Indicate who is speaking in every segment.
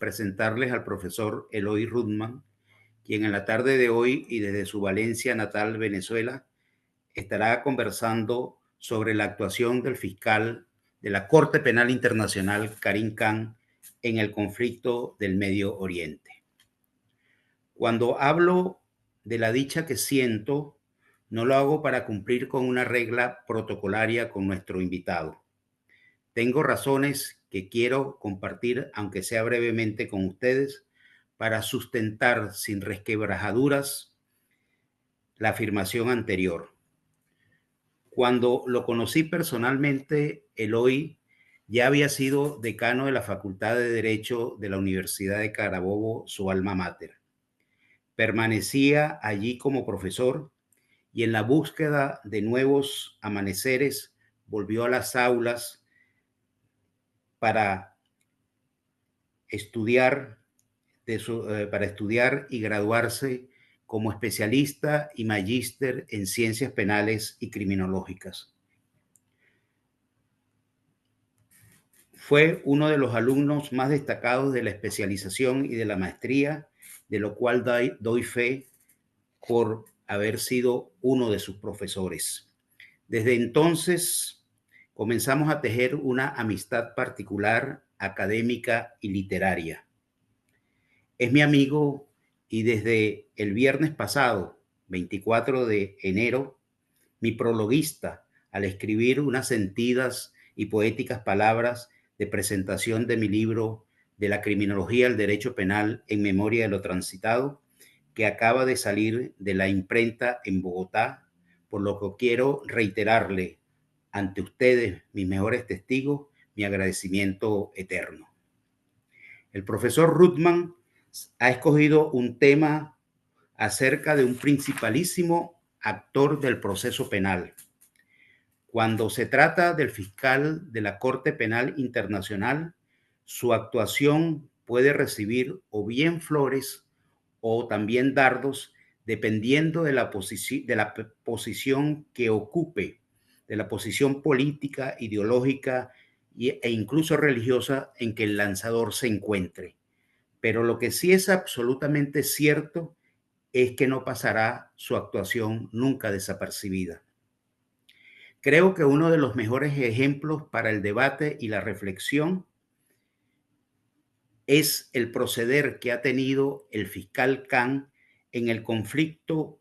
Speaker 1: presentarles al profesor Eloy Rudman, quien en la tarde de hoy y desde su Valencia natal, Venezuela, estará conversando sobre la actuación del fiscal de la Corte Penal Internacional, Karim Khan, en el conflicto del Medio Oriente. Cuando hablo de la dicha que siento, no lo hago para cumplir con una regla protocolaria con nuestro invitado. Tengo razones que quiero compartir, aunque sea brevemente, con ustedes, para sustentar sin resquebrajaduras la afirmación anterior. Cuando lo conocí personalmente, Eloy ya había sido decano de la Facultad de Derecho de la Universidad de Carabobo, su alma mater. Permanecía allí como profesor y en la búsqueda de nuevos amaneceres volvió a las aulas para estudiar, para estudiar y graduarse como especialista y magíster en ciencias penales y criminológicas. Fue uno de los alumnos más destacados de la especialización y de la maestría, de lo cual doy fe por haber sido uno de sus profesores. Desde entonces comenzamos a tejer una amistad particular, académica y literaria. Es mi amigo y desde el viernes pasado, 24 de enero, mi prologuista al escribir unas sentidas y poéticas palabras de presentación de mi libro de la criminología del derecho penal en memoria de lo transitado, que acaba de salir de la imprenta en Bogotá, por lo que quiero reiterarle ante ustedes, mis mejores testigos, mi agradecimiento eterno. El profesor Rudman ha escogido un tema acerca de un principalísimo actor del proceso penal. Cuando se trata del fiscal de la Corte Penal Internacional, su actuación puede recibir o bien flores o también dardos, dependiendo de la posición que ocupe, de la posición política, ideológica e incluso religiosa en que el lanzador se encuentre. Pero lo que sí es absolutamente cierto es que no pasará su actuación nunca desapercibida. Creo que uno de los mejores ejemplos para el debate y la reflexión es el proceder que ha tenido el fiscal Khan en el conflicto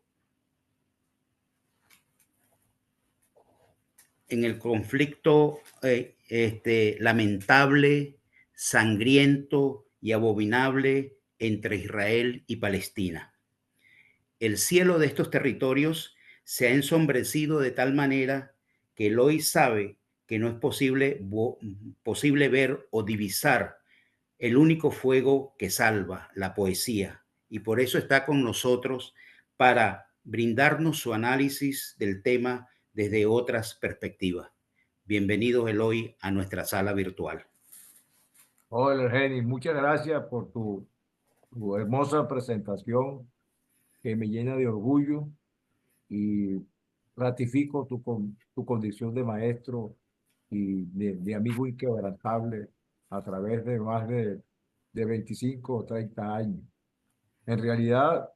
Speaker 1: lamentable, sangriento y abominable entre Israel y Palestina. El cielo de estos territorios se ha ensombrecido de tal manera que Eloy sabe que no es posible ver o divisar el único fuego que salva, la poesía, y por eso está con nosotros para brindarnos su análisis del tema desde otras perspectivas. Bienvenidos, Eloy, a nuestra sala virtual.
Speaker 2: Hola, Ergeni, muchas gracias por tu hermosa presentación que me llena de orgullo y ratifico tu condición de maestro y de amigo inquebrantable a través de más de 25 o 30 años. En realidad,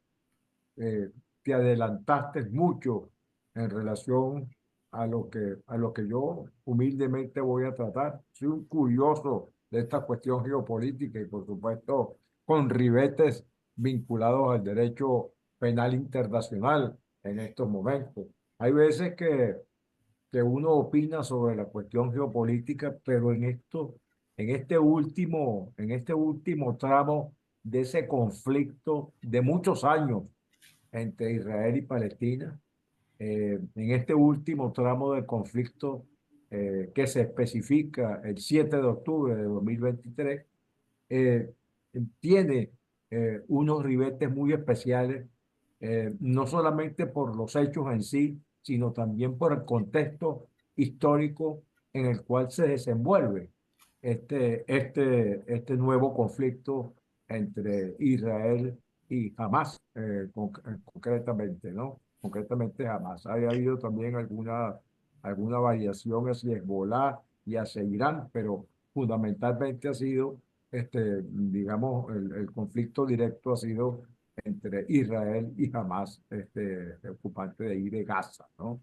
Speaker 2: eh, te adelantaste mucho en relación a lo que yo humildemente voy a tratar. Soy un curioso de esta cuestión geopolítica y, por supuesto, con ribetes vinculados al derecho penal internacional en estos momentos. Hay veces que uno opina sobre la cuestión geopolítica, pero en este último tramo de ese conflicto de muchos años entre Israel y Palestina, en este último tramo del conflicto que se especifica el 7 de octubre de 2023, eh, tiene unos ribetes muy especiales, no solamente por los hechos en sí, sino también por el contexto histórico en el cual se desenvuelve este nuevo conflicto entre Israel y Hamas, concretamente, ¿no? Concretamente Hamas. Ha habido también alguna variación hacia Hezbollah y hacia Irán, pero fundamentalmente ha sido digamos, el conflicto directo ha sido entre Israel y Hamas, ocupante de ahí de Gaza, ¿no?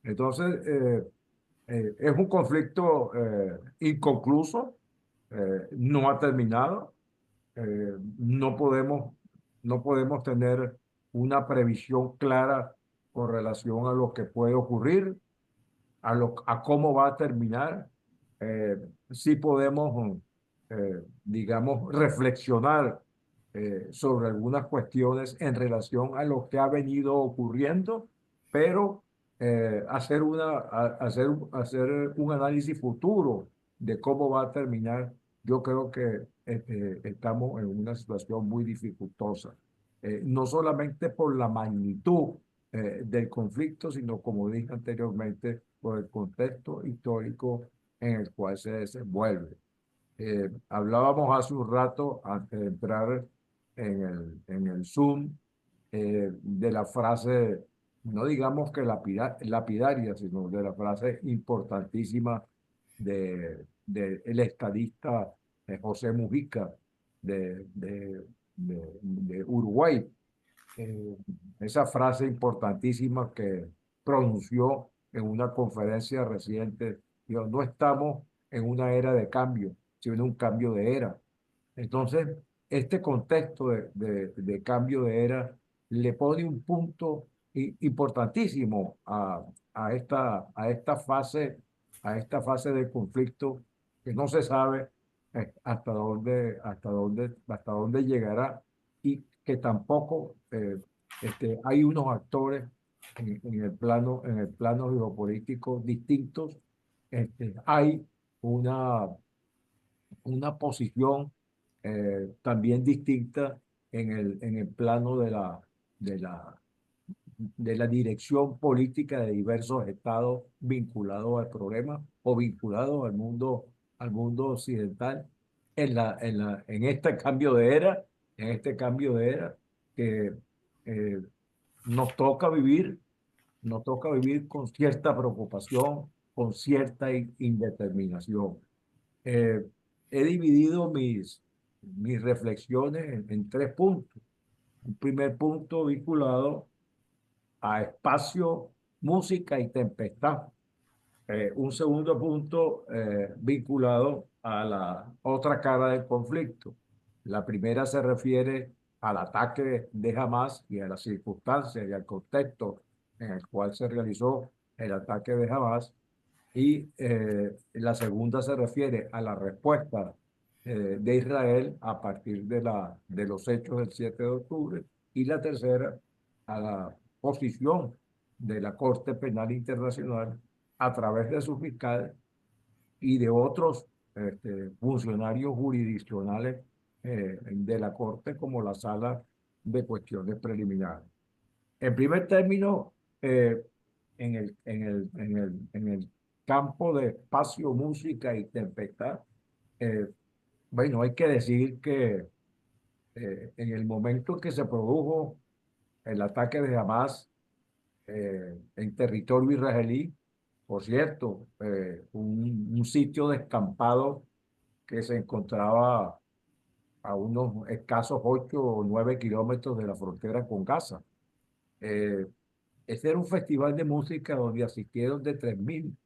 Speaker 2: Entonces, es un conflicto inconcluso, no ha terminado, no podemos, no podemos tener una previsión clara con relación a lo que puede ocurrir, a cómo va a terminar. Eh, sí podemos, digamos, reflexionar sobre algunas cuestiones en relación a lo que ha venido ocurriendo, pero hacer un análisis futuro de cómo va a terminar, yo creo que estamos en una situación muy dificultosa. No solamente por la magnitud del conflicto, sino como dije anteriormente, por el contexto histórico en el cual se desenvuelve. Hablábamos hace un rato, antes de entrar en el Zoom, de la frase, no digamos que lapidaria, sino de la frase importantísima de el estadista José Mujica de Uruguay, eh, esa frase importantísima que pronunció en una conferencia reciente, dijo, no estamos en una era de cambio, sino en un cambio de era. Entonces, este contexto de cambio de era le pone un punto importantísimo a esta fase del conflicto que no se sabe hasta dónde llegará y que tampoco hay unos actores en el plano geopolítico distintos. Hay una una posición también distinta en el plano de la, de la dirección política de diversos estados vinculados al problema o vinculados al mundo occidental en este cambio de era, en este cambio de era que eh, nos toca vivir, nos toca vivir con cierta preocupación, con cierta indeterminación. Eh, He dividido mis reflexiones en tres puntos. Un primer punto vinculado a espacio, música y tempestad. Un segundo punto vinculado a la otra cara del conflicto. La primera se refiere al ataque de Hamas y a las circunstancias y al contexto en el cual se realizó el ataque de Hamas. Y la segunda se refiere a la respuesta de Israel a partir de los hechos del 7 de octubre. Y la tercera a la posición de la Corte Penal Internacional a través de sus fiscales y de otros funcionarios jurisdiccionales de la Corte como la Sala de Cuestiones Preliminares. En primer término, eh, en el campo de espacio, música y tempestad, eh, bueno, hay que decir que en el momento que se produjo el ataque de Hamas en territorio israelí, por cierto, un sitio descampado que se encontraba a unos escasos 8 o 9 kilómetros de la frontera con Gaza. Eh, Este era un festival de música donde asistieron de 3.000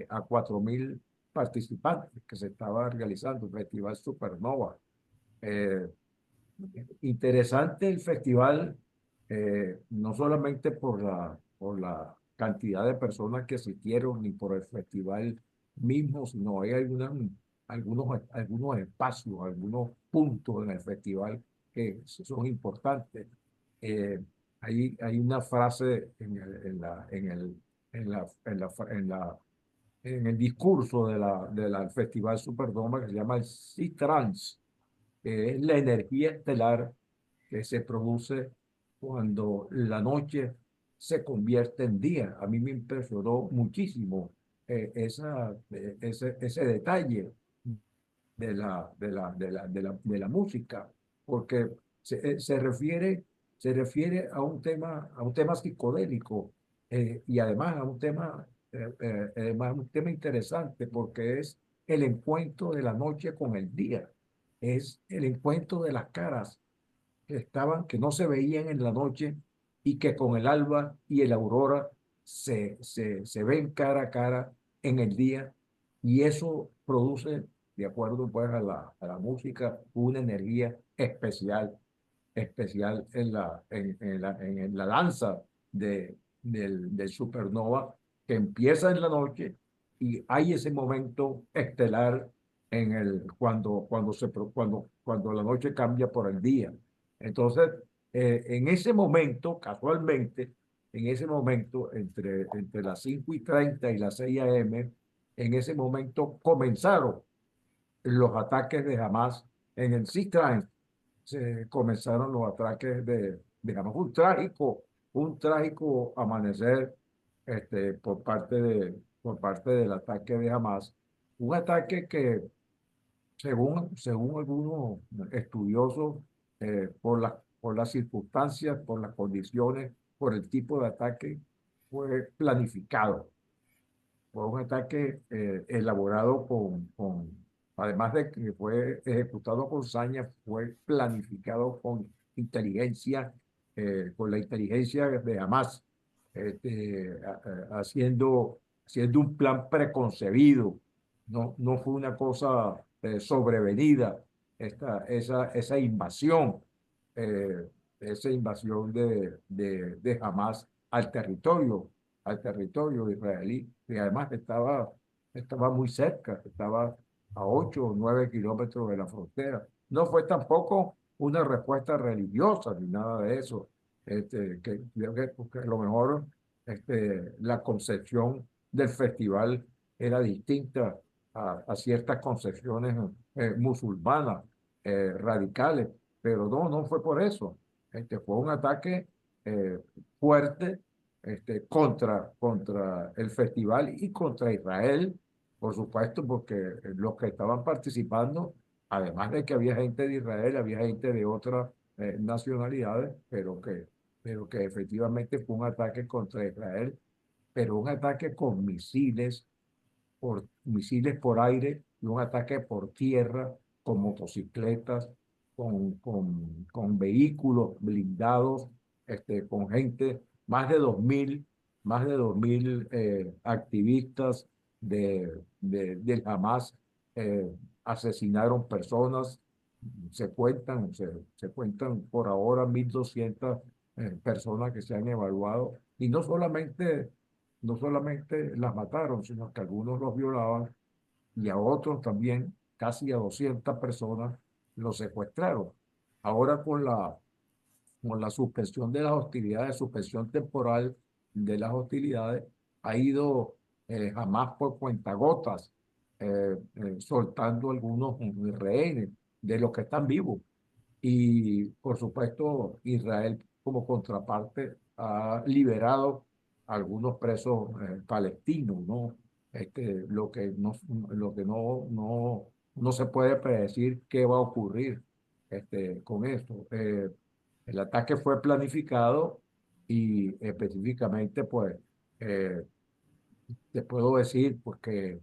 Speaker 2: a 4.000 participantes que se estaba realizando, el Festival Supernova. Eh, Interesante el festival, no solamente por la cantidad de personas que asistieron ni por el festival mismo, sino hay algunos espacios, algunos puntos en el festival que son importantes. Eh, hay una frase en el discurso del Festival Supernova que se llama el Sea Trance, que es la energía estelar que se produce cuando la noche se convierte en día. A mí me impresionó muchísimo ese detalle de la música, porque se refiere a un tema psicodélico y además además un tema interesante porque es el encuentro de la noche con el día. es el encuentro de las caras que estaban, que no se veían en la noche y que con el alba y el aurora se ven cara a cara en el día, y eso produce, de acuerdo pues a la música, una energía especial, especial en la danza del supernova, que empieza en la noche y hay ese momento estelar cuando la noche cambia por el día. Entonces, en ese momento, casualmente, en ese momento, entre las 5:30 y las 6 a.m., en ese momento comenzaron los ataques de Hamas en el Cisjordania. Se comenzaron los ataques de Hamas. Un trágico amanecer por parte del ataque de Hamas. Un ataque que, según algunos estudiosos, por las circunstancias, por las condiciones, por el tipo de ataque, fue planificado. Fue un ataque elaborado además de que fue ejecutado con saña, fue planificado con la inteligencia de Hamas, haciendo un plan preconcebido. No fue una cosa sobrevenida, esa invasión, eh, de Hamas al territorio israelí, y además estaba muy cerca, estaba a 8 o 9 kilómetros de la frontera. No fue tampoco una respuesta religiosa ni nada de eso. Que creo que a lo mejor la concepción del festival era distinta a ciertas concepciones musulmanas radicales, pero no fue por eso. Fue un ataque eh, fuerte, contra el festival y contra Israel, por supuesto, porque los que estaban participando, además de que había gente de Israel, había gente de otras nacionalidades, pero que efectivamente fue un ataque contra Israel, pero un ataque con misiles por aire y un ataque por tierra, con motocicletas, con vehículos blindados, con gente, más de 2.000 activistas del Hamas asesinaron personas. Se cuentan por ahora 1.200 personas que se han evaluado, y no solamente las mataron, sino que algunos los violaban, y a otros también, casi a 200 personas, los secuestraron. Ahora con la suspensión de las hostilidades, suspensión temporal de las hostilidades, ha ido jamás por cuentagotas, soltando algunos rehenes de los que están vivos. Y por supuesto, Israel como contraparte ha liberado a algunos presos palestinos, ¿no? Lo que no se puede predecir qué va a ocurrir con esto. El ataque fue planificado y específicamente, pues, eh, te puedo decir, porque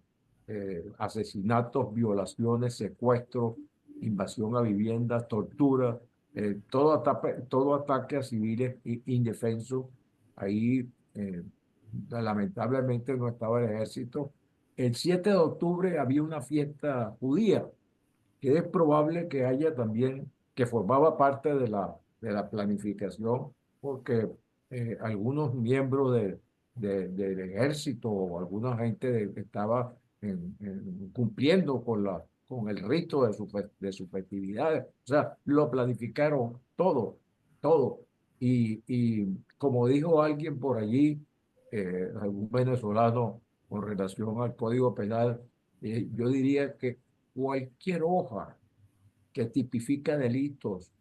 Speaker 2: asesinatos, violaciones, secuestros, invasión a viviendas, tortura, todo ataque a civiles indefensos. Ahí, lamentablemente, no estaba el ejército. El 7 de octubre había una fiesta judía, que es probable que haya también, que formaba parte de la planificación, porque algunos miembros del ejército o alguna gente que estaba cumpliendo con el rito de sus festividades. O sea, lo planificaron todo, todo. Y como dijo alguien por allí, algún venezolano, con relación al Código Penal, yo diría que cualquier hoja que tipifica delitos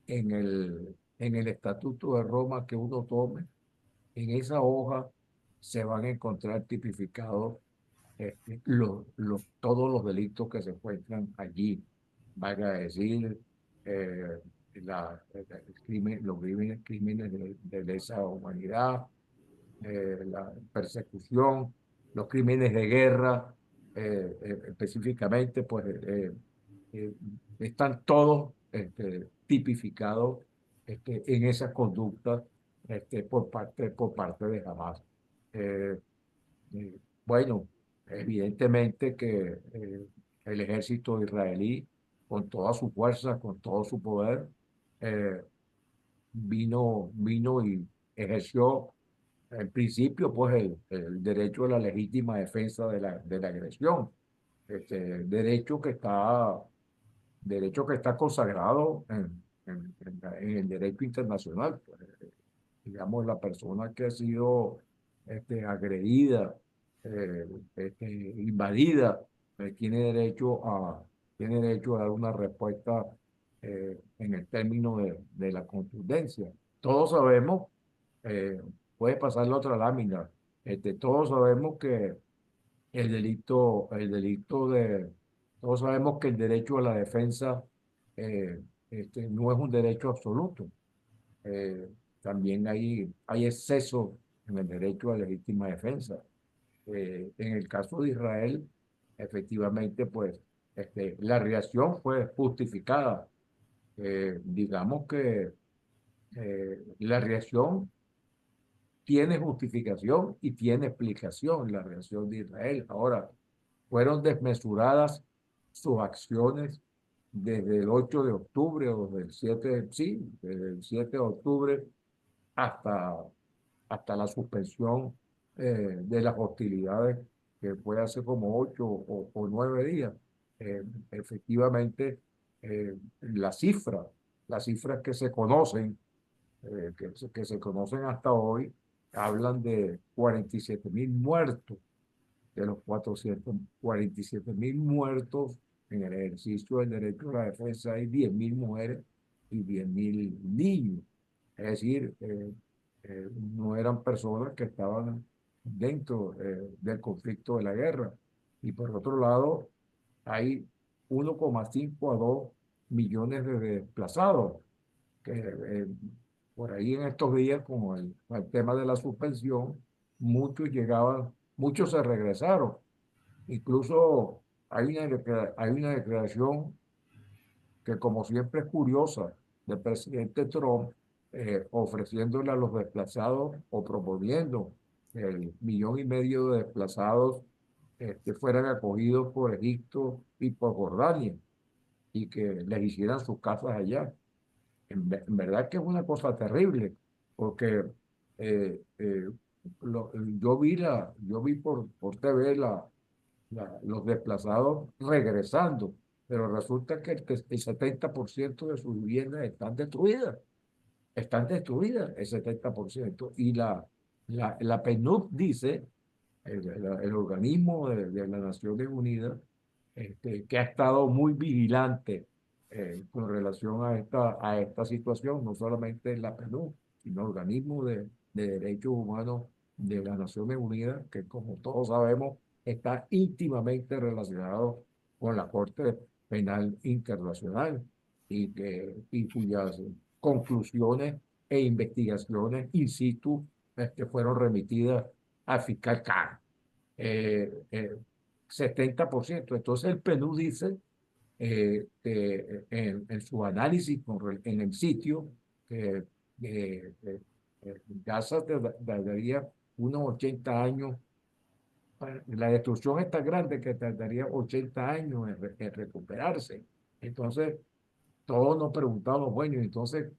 Speaker 2: en el Estatuto de Roma que uno tome, en esa hoja se van a encontrar tipificados todos los delitos que se encuentran allí. Van a decir, eh, los crímenes de lesa humanidad, la persecución, los crímenes de guerra, específicamente, pues eh, están todos tipificados en esa conducta por parte de Hamas. Eh, bueno, evidentemente que el ejército israelí, con toda su fuerza, con todo su poder, eh, vino y ejerció en principio pues el derecho a la legítima defensa de la agresión, derecho derecho que está consagrado en el derecho internacional. Pues, digamos, la persona que ha sido agredida, eh, invadida, tiene derecho a dar una respuesta en el término de la contundencia. Todos sabemos, eh, puede pasar la otra lámina, todos sabemos que todos sabemos que el derecho a la defensa eh, no es un derecho absoluto. Eh, También hay exceso en el derecho a legítima defensa. En el caso de Israel, efectivamente, pues la reacción fue justificada. Digamos que la reacción tiene justificación y tiene explicación, la reacción de Israel. Ahora, fueron desmesuradas sus acciones desde el 8 de octubre o desde el 7, sí, desde el 7 de octubre hasta, hasta la suspensión de las hostilidades, que fue hace como 8 o 9 días. Eh, Efectivamente, las cifras que se conocen, que se conocen hasta hoy, hablan de 47.000 muertos. De los 447.000 muertos en el ejercicio del derecho a la defensa, hay 10.000 mujeres y 10.000 niños. Es decir, no eran personas que estaban dentro del conflicto de la guerra. Y por otro lado, hay 1,5 a 2 millones de desplazados, que por ahí en estos días, como el tema de la suspensión, muchos se regresaron. Incluso hay una declaración que, como siempre, es curiosa, del presidente Trump, ofreciéndole a los desplazados o proponiendo el 1,5 millones de desplazados que fueran acogidos por Egipto y por Jordania y que les hicieran sus casas allá. En verdad que es una cosa terrible, porque eh, eh, yo vi por TV los desplazados regresando, pero resulta que el 70% de sus viviendas están destruidas el 70%, y la PNUD dice, el organismo de las Naciones Unidas, que ha estado muy vigilante con relación a esta situación, no solamente la PNUD, sino organismos de derechos humanos de las Naciones Unidas, que como todos sabemos está íntimamente relacionado con la Corte Penal Internacional y cuyas conclusiones e investigaciones in situ fueron remitidas al fiscal Carr. eh, eh, 70%. Entonces el PNUD dice que en su análisis en el sitio que Gaza tardaría unos 80 años. La destrucción es tan grande que tardaría 80 años en recuperarse. Entonces, todos nos preguntamos, bueno, entonces,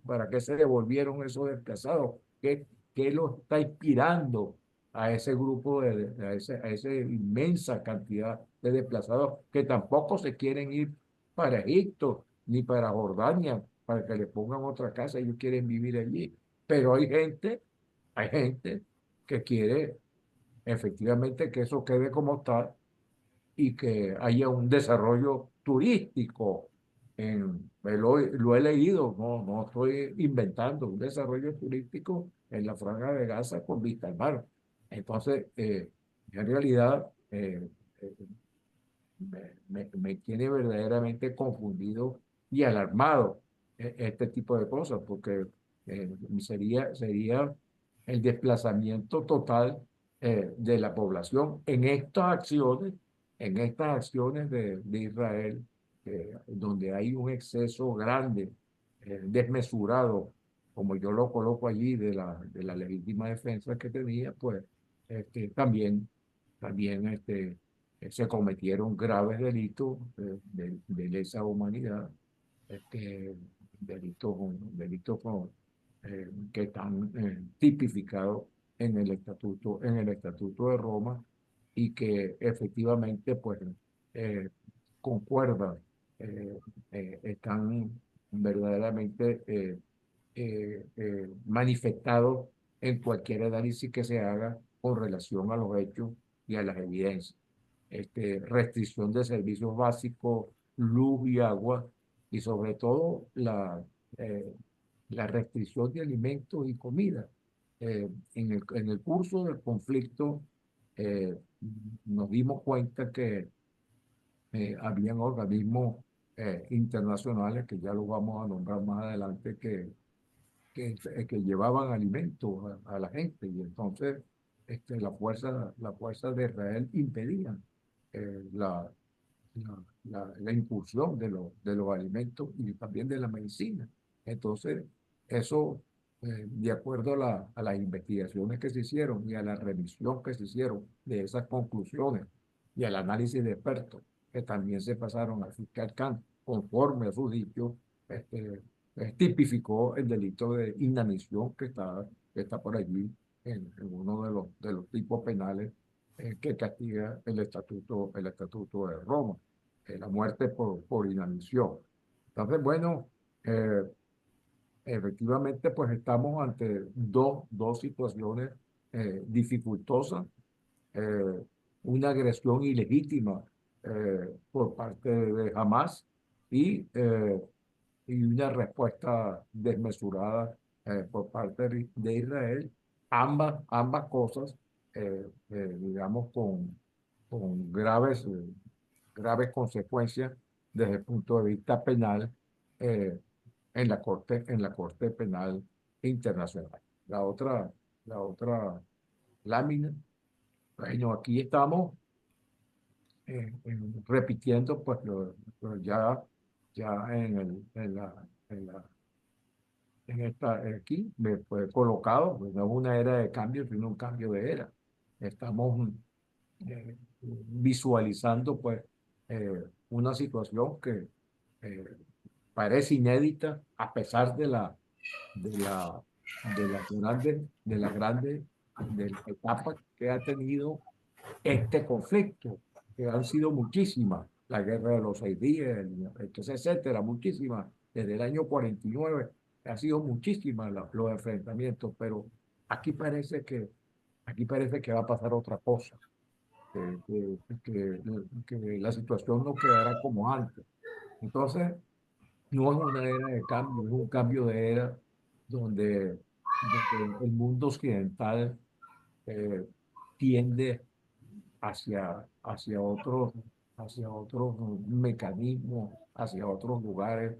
Speaker 2: ¿para qué se devolvieron esos desplazados? ¿Qué los está inspirando a ese grupo, a esa inmensa cantidad de desplazados que tampoco se quieren ir para Egipto ni para Jordania, para que les pongan otra casa? Ellos quieren vivir allí. Pero hay gente que quiere efectivamente que eso quede como está y que haya un desarrollo turístico. Lo he leído, no estoy inventando, un desarrollo turístico en la Franja de Gaza con vista al mar. Entonces, en realidad, me tiene verdaderamente confundido y alarmado este tipo de cosas, porque sería el desplazamiento total de la población en estas acciones en estas acciones de Israel, donde hay un exceso grande, desmesurado, como yo lo coloco allí, de la legítima defensa que tenía, pues también se cometieron graves delitos de lesa humanidad, este, delitos que están tipificados en el Estatuto de Roma y que efectivamente pues eh, concuerdan, están verdaderamente manifestados en cualquier análisis que se haga con relación a los hechos y a las evidencias. Restricción de servicios básicos, luz y agua, y sobre todo eh, la restricción de alimentos y comida. En el curso del conflicto eh, nos dimos cuenta que habían organismos internacionales, que ya los vamos a nombrar más adelante, que llevaban alimentos a la gente, y entonces la fuerza de Israel impedían la, la incursión de los alimentos y también de la medicina. Entonces, eso, de acuerdo a las investigaciones que se hicieron y a la revisión que se hicieron de esas conclusiones y al análisis de expertos que también se pasaron al fiscal Khan, conforme a sus dichos, este, tipificó el delito de inanición que está por allí en uno de los tipos penales que castiga el estatuto de Roma, la muerte por inanición. Entonces, bueno, eh, efectivamente, pues estamos ante dos situaciones dificultosas, eh, una agresión ilegítima por parte de Hamas y, eh, y una respuesta desmesurada por parte de Israel, ambas cosas, digamos, con graves consecuencias desde el punto de vista penal eh, en la Corte Penal Internacional. La otra lámina, bueno, aquí estamos repitiendo pues ya en esta, aquí me fue colocado, pues no es una era de cambio, sino un cambio de era. Estamos visualizando pues una situación que eh, parece inédita a pesar de la, de la grande de la etapa que ha tenido este conflicto, que han sido muchísimas, la guerra de los 6 días, etcétera, muchísimas, desde el año 49, han sido muchísimas los enfrentamientos, pero aquí parece aquí parece que va a pasar otra cosa, que la situación no quedará como antes. Entonces, no es una era de cambio, es un cambio de era donde el mundo occidental eh, tiende hacia hacia otros mecanismos, hacia otros lugares,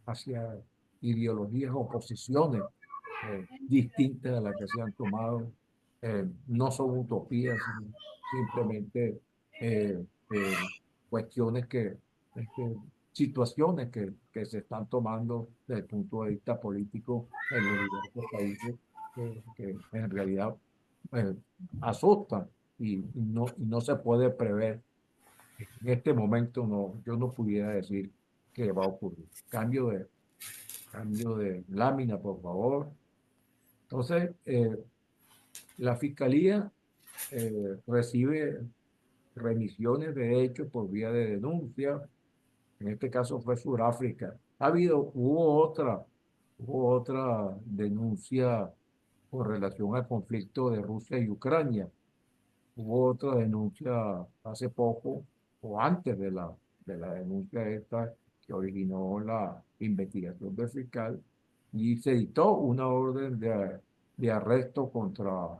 Speaker 2: hacia ideologías o posiciones distintas a las que se han tomado. No son utopías, sino simplemente eh, eh, cuestiones este, situaciones que se están tomando desde el punto de vista político en los diversos países que en realidad eh, asustan y no se puede prever. En este momento no, yo no pudiera decir qué va a ocurrir. Cambio de lámina, por favor. Entonces, la Fiscalía recibe remisiones de hechos por vía de denuncia. En este caso fue Sudáfrica. Hubo otra denuncia con relación al conflicto de Rusia y Ucrania. Hubo otra denuncia hace poco o antes de la denuncia esta que originó la investigación del fiscal y se dictó una orden de arresto contra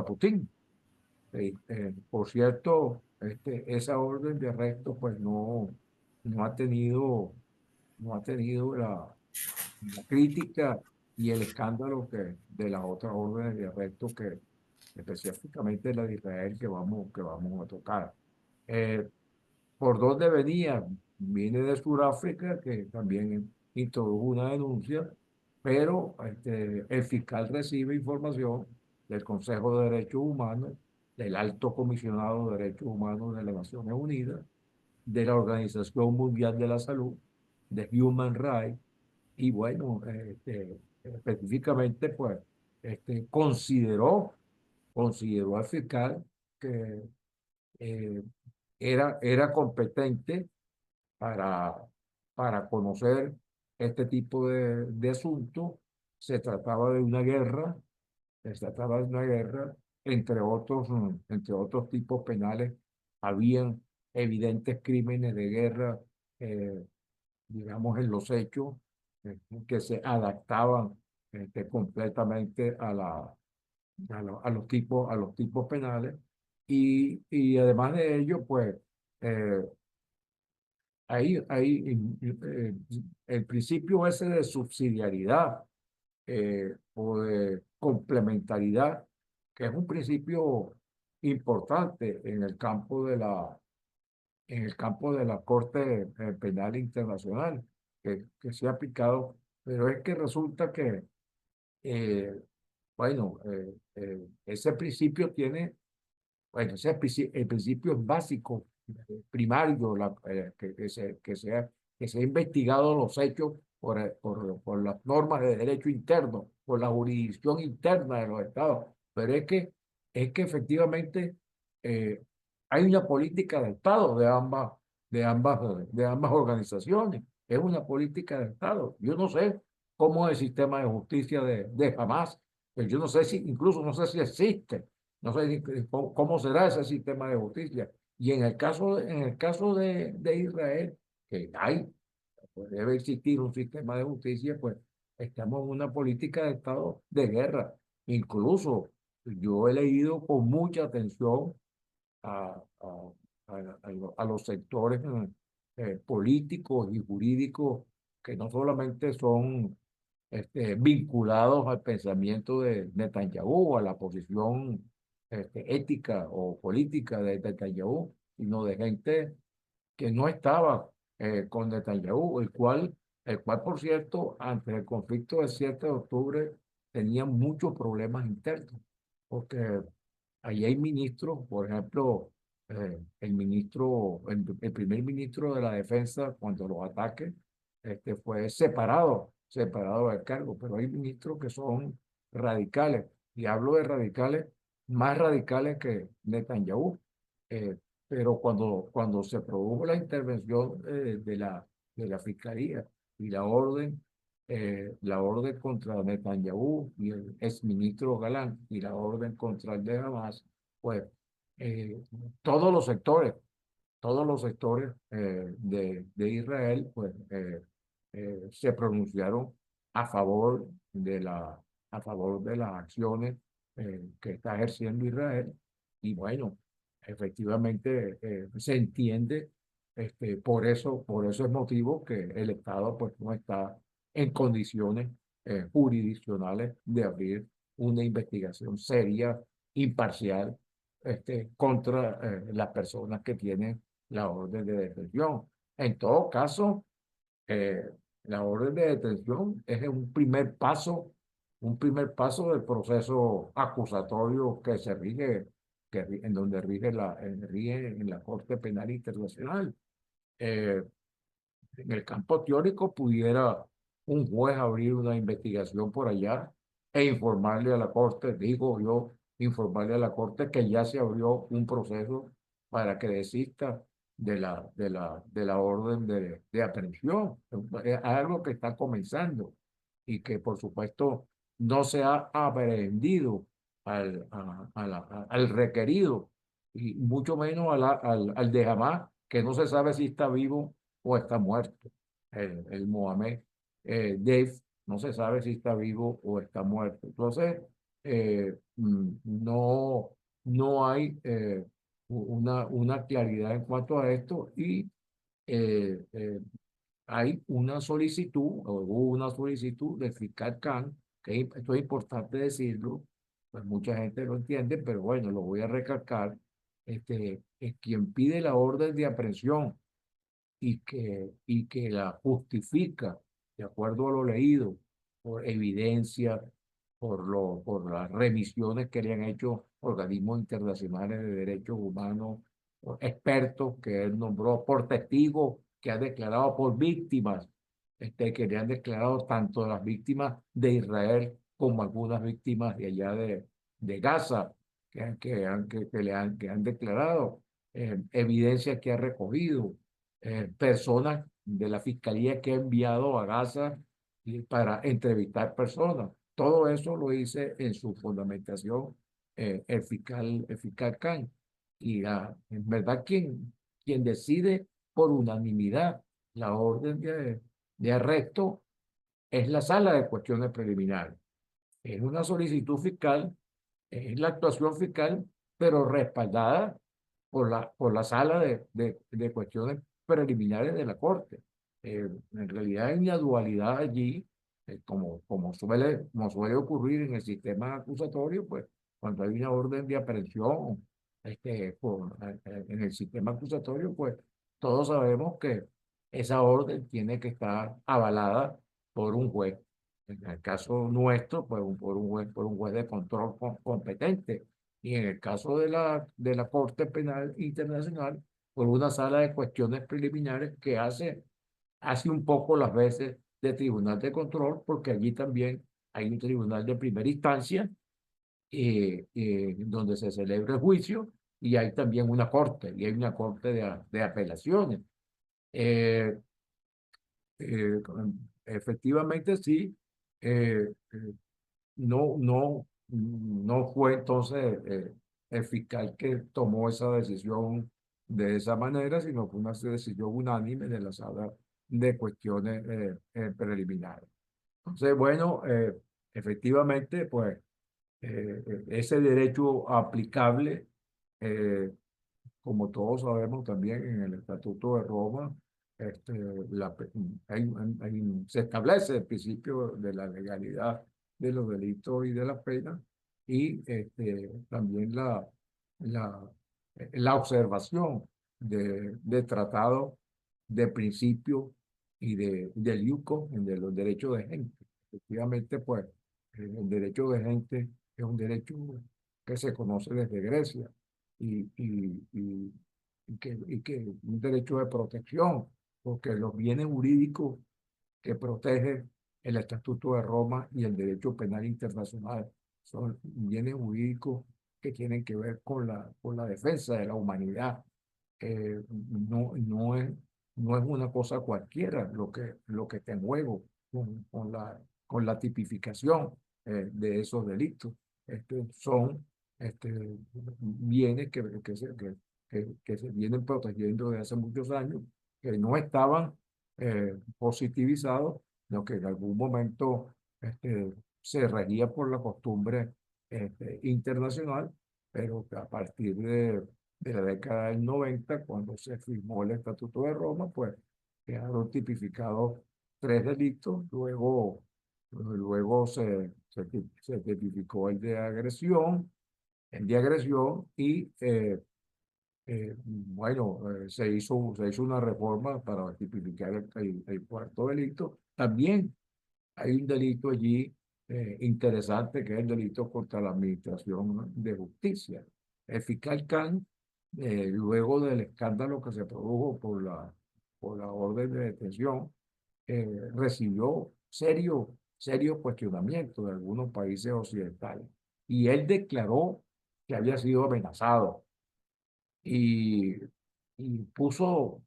Speaker 2: Putin. Por cierto, esa orden de arresto pues no ha tenido, no ha tenido la crítica y el escándalo de las otras órdenes de arresto específicamente la de Israel que vamos a tocar. Eh, ¿Por dónde venía? Viene de Sudáfrica, que también introdujo una denuncia, pero el fiscal recibe información del Consejo de Derechos Humanos, del Alto Comisionado de Derechos Humanos de las Naciones Unidas, de la Organización Mundial de la Salud, de Human Rights, y bueno, específicamente, pues, consideró al fiscal que eh, era competente para, para conocer este tipo de asuntos. Se trataba de una guerra, se trataba de una guerra, entre otros tipos penales, habían evidentes crímenes de guerra, eh, digamos, en los hechos, que se adaptaban completamente a los tipos penales. Y además de ello, pues, eh, hay el principio ese de subsidiariedad o de complementariedad, que es un principio importante en el campo de la Corte Penal Internacional, que se ha aplicado, pero es que resulta que, eh, bueno, ese principio tiene, bueno, el principio es básico, primario, que se ha investigado los hechos por las normas de derecho interno, por la jurisdicción interna de los estados. Pero es que efectivamente eh, hay una política de Estado de ambas organizaciones. Es una política de Estado. Yo no sé cómo es el sistema de justicia de Hamas. Yo no sé si, incluso no sé si existe. No sé cómo será ese sistema de justicia. Y en el caso de Israel, que pues debe existir un sistema de justicia, pues estamos en una política de Estado de guerra. Incluso yo he leído con mucha atención a, a, a los sectores políticos y jurídicos que no solamente son vinculados al pensamiento de Netanyahu, a la posición ética o política de Netanyahu, sino de gente que no estaba con Netanyahu, el cual, por cierto, ante el conflicto del 7 de octubre, tenía muchos problemas internos, porque ahí hay ministros, por ejemplo, el primer ministro de la defensa, cuando los ataques, fue separado del cargo, pero hay ministros que son radicales, y hablo de radicales, más radicales que Netanyahu, eh, pero cuando se produjo la intervención de la Fiscalía y la orden contra Netanyahu y el exministro Galán y la orden contra el de Hamas, pues eh, todos los sectores, todos los sectores de Israel, pues se pronunciaron a favor de las acciones que está ejerciendo Israel. Y bueno, efectivamente se entiende, por eso es motivo que el Estado pues no está en condiciones jurisdiccionales de abrir una investigación seria, imparcial, contra las personas que tienen la orden de detención. En todo caso, eh, la orden de detención es un primer paso del proceso acusatorio en donde rige en la Corte Penal Internacional. Eh, en el campo teórico pudiera un juez abrir una investigación por allá e informarle a la Corte, digo yo, informarle a la Corte que ya se abrió un proceso para que desista de la orden de aprehensión. Es algo que está comenzando y que por supuesto no se ha aprehendido al requerido y mucho menos al de Hamás, que no se sabe si está vivo o está muerto. El Mohamed Dave no se sabe si está vivo o está muerto. Entonces, no hay una claridad en cuanto a esto y eh, eh, hay una solicitud, o hubo una solicitud del fiscal Khan, que esto es importante decirlo, pues mucha gente lo entiende, pero bueno, lo voy a recalcar, es quien pide la orden de aprehensión y que la justifica de acuerdo a lo leído, por evidencia, por las remisiones que le han hecho organismos internacionales de derechos humanos, por expertos que él nombró, por testigos que han declarado, por víctimas, que le han declarado tanto las víctimas de Israel como algunas víctimas de allá de Gaza, que han declarado, evidencia que ha recogido, personas de la fiscalía que ha enviado a Gaza para entrevistar personas. Todo eso lo dice en su fundamentación, el fiscal Khan. Y en verdad quien decide por unanimidad la orden de arresto es la sala de cuestiones preliminares. Es una solicitud fiscal, es la actuación fiscal, pero respaldada por la sala de cuestiones preliminares de la Corte. En realidad hay una dualidad allí, como suele ocurrir en el sistema acusatorio, pues cuando hay una orden de aprehensión en el sistema acusatorio, pues todos sabemos que esa orden tiene que estar avalada por un juez. En el caso nuestro, pues por un juez de control competente. Y en el caso de la Corte Penal Internacional, por una sala de cuestiones preliminares que hace un poco las veces de tribunal de control, porque allí también hay un tribunal de primera instancia, donde se celebra el juicio, y hay también una corte, y hay una corte de apelaciones. Eh, eh, Efectivamente, sí. eh, eh, no fue entonces el fiscal que tomó esa decisión de esa manera, sino fue una decisión unánime de la sala de cuestiones preliminares. Entonces, bueno, efectivamente, pues ese derecho aplicable, eh, como todos sabemos también en el Estatuto de Roma, este, la, se establece el principio de la legalidad de los delitos y de las penas, y también la, la observación de tratados de principio y del iuco, de los derechos de gente. Efectivamente, pues el derecho de gente es un derecho que se conoce desde Grecia y, y, y, y que un derecho de protección, porque los bienes jurídicos que protege el Estatuto de Roma y el derecho penal internacional son bienes jurídicos que tienen que ver con la defensa de la humanidad. No es una cosa cualquiera lo que está en juego con la tipificación de esos delitos. Son bienes que se vienen protegiendo desde hace muchos años, que no estaban positivizados, sino que en algún momento se regía por la costumbre internacional, pero que a partir de la década del 90, cuando se firmó el Estatuto de Roma, pues quedaron tipificados tres delitos, luego se tipificó el de agresión y bueno, se hizo una reforma para tipificar el cuarto delito. También hay un delito allí interesante, que es el delito contra la administración de justicia. El fiscal Khan, luego del escándalo que se produjo por la orden de detención, recibió serios cuestionamientos de algunos países occidentales. Y él declaró que había sido amenazado y, y se puso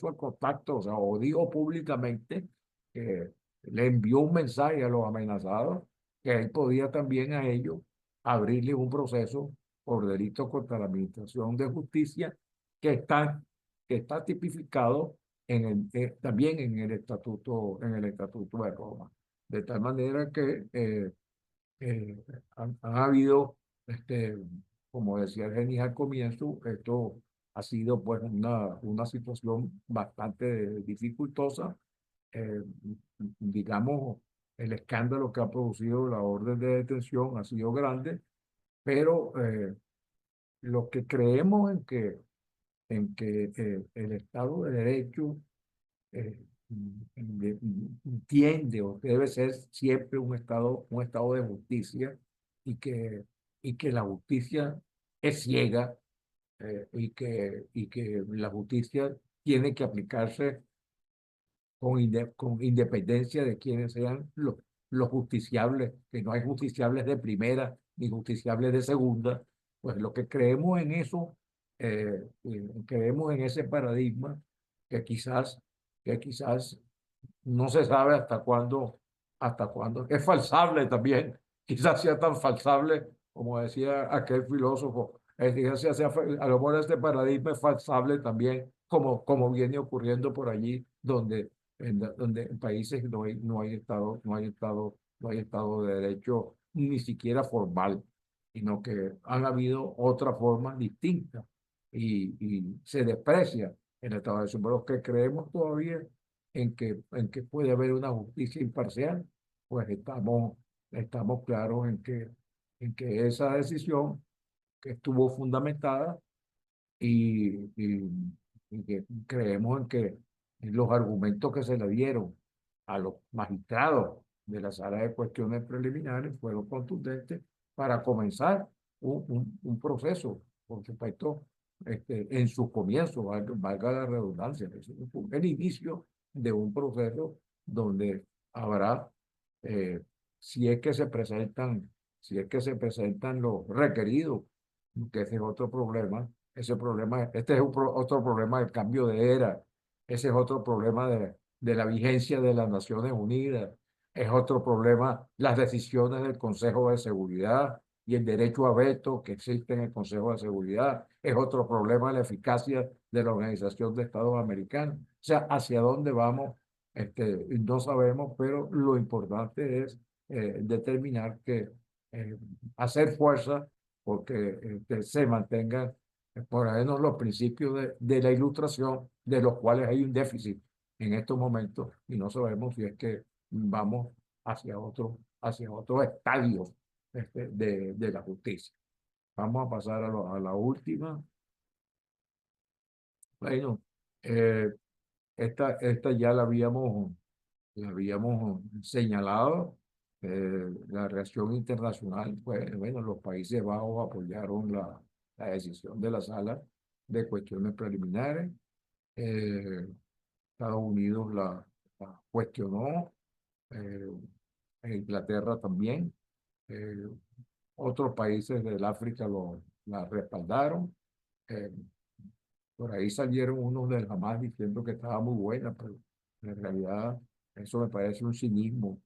Speaker 2: en contacto, o sea, o dijo públicamente que le envió un mensaje a los amenazados que él podía también a ellos abrirle un proceso por delitos contra la administración de justicia que está, que está tipificado también en el estatuto de Roma. De tal manera que han habido, este, como decía Genis al comienzo, esto ha sido pues una situación bastante dificultosa, eh, digamos, el escándalo que ha producido la orden de detención ha sido grande, pero lo que creemos en que el Estado de Derecho eh, entiende o debe ser siempre un estado de justicia y que, y que la justicia es ciega y que la justicia tiene que aplicarse con independencia de quiénes sean los justiciables, que no hay justiciables de primera ni justiciables de segunda, pues lo que creemos en eso, creemos en ese paradigma que quizás, que quizás no se sabe hasta cuándo. Es falsable también, quizás sea tan falsable como decía aquel filósofo. A lo mejor este paradigma es falsable también, como viene ocurriendo por allí, donde en países no hay estado de derecho ni siquiera formal, sino que han habido otras formas distintas y se desprecia el estado de derecho. Pero los que creemos todavía en que puede haber una justicia imparcial, pues estamos claros en que esa decisión que estuvo fundamentada y que creemos en que los argumentos que se le dieron a los magistrados de la sala de cuestiones preliminares fueron contundentes para comenzar un proceso, por supuesto, en sus comienzos, valga la redundancia, es el inicio de un proceso donde habrá, eh, si es que se presentan, si es que se presentan los requeridos, que ese es otro problema. Este es otro problema del cambio de era. Ese es otro problema de la vigencia de las Naciones Unidas. Es otro problema las decisiones del Consejo de Seguridad y el derecho a veto que existe en el Consejo de Seguridad. Es otro problema la eficacia de la Organización de Estados Americanos. O sea, hacia dónde vamos, no sabemos, pero lo importante es determinar que eh, hacer fuerza porque se mantengan por lo menos los principios de la ilustración, de los cuales hay un déficit en estos momentos y no sabemos si es que vamos hacia otro estadio de la justicia. Vamos a pasar a la última. Bueno, eh, esta ya la habíamos señalado. La reacción internacional, pues, bueno, los Países Bajos apoyaron la decisión de la sala de cuestiones preliminares. eh, Estados Unidos la cuestionó, eh, Inglaterra también. eh, Otros países del África la respaldaron. eh, por ahí salieron unos del Hamas diciendo que estaba muy buena, pero en realidad eso me parece un cinismo.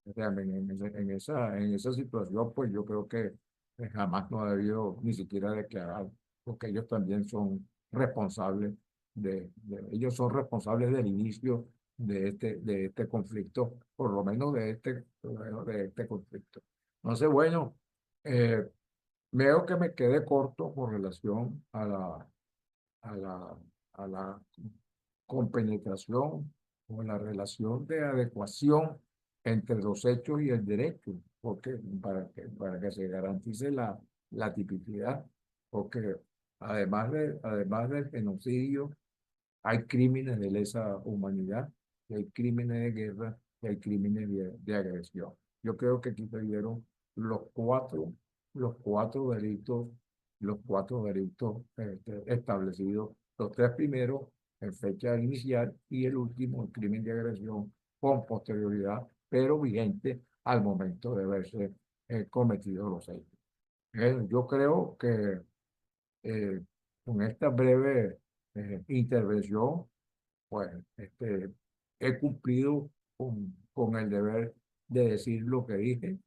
Speaker 2: O sea, en esa situación, pues yo creo que jamás no ha debido ni siquiera declarar, porque ellos también son responsables ellos son responsables del inicio de este conflicto, por lo menos de este conflicto. Entonces, bueno, eh, veo que me quedé corto con relación a la, a la compenetración o la relación de adecuación entre los hechos y el derecho, porque para que se garantice la tipicidad, porque además del genocidio, hay crímenes de lesa humanidad, y hay crímenes de guerra, y hay crímenes de agresión. Yo creo que aquí se dieron los cuatro, los cuatro delitos, los cuatro delitos establecidos, los tres primeros en fecha inicial y el último, el crimen de agresión, con posterioridad, pero vigente al momento de haberse cometido los hechos. Yo creo que eh, con esta breve intervención, pues he cumplido con el deber de decir lo que dije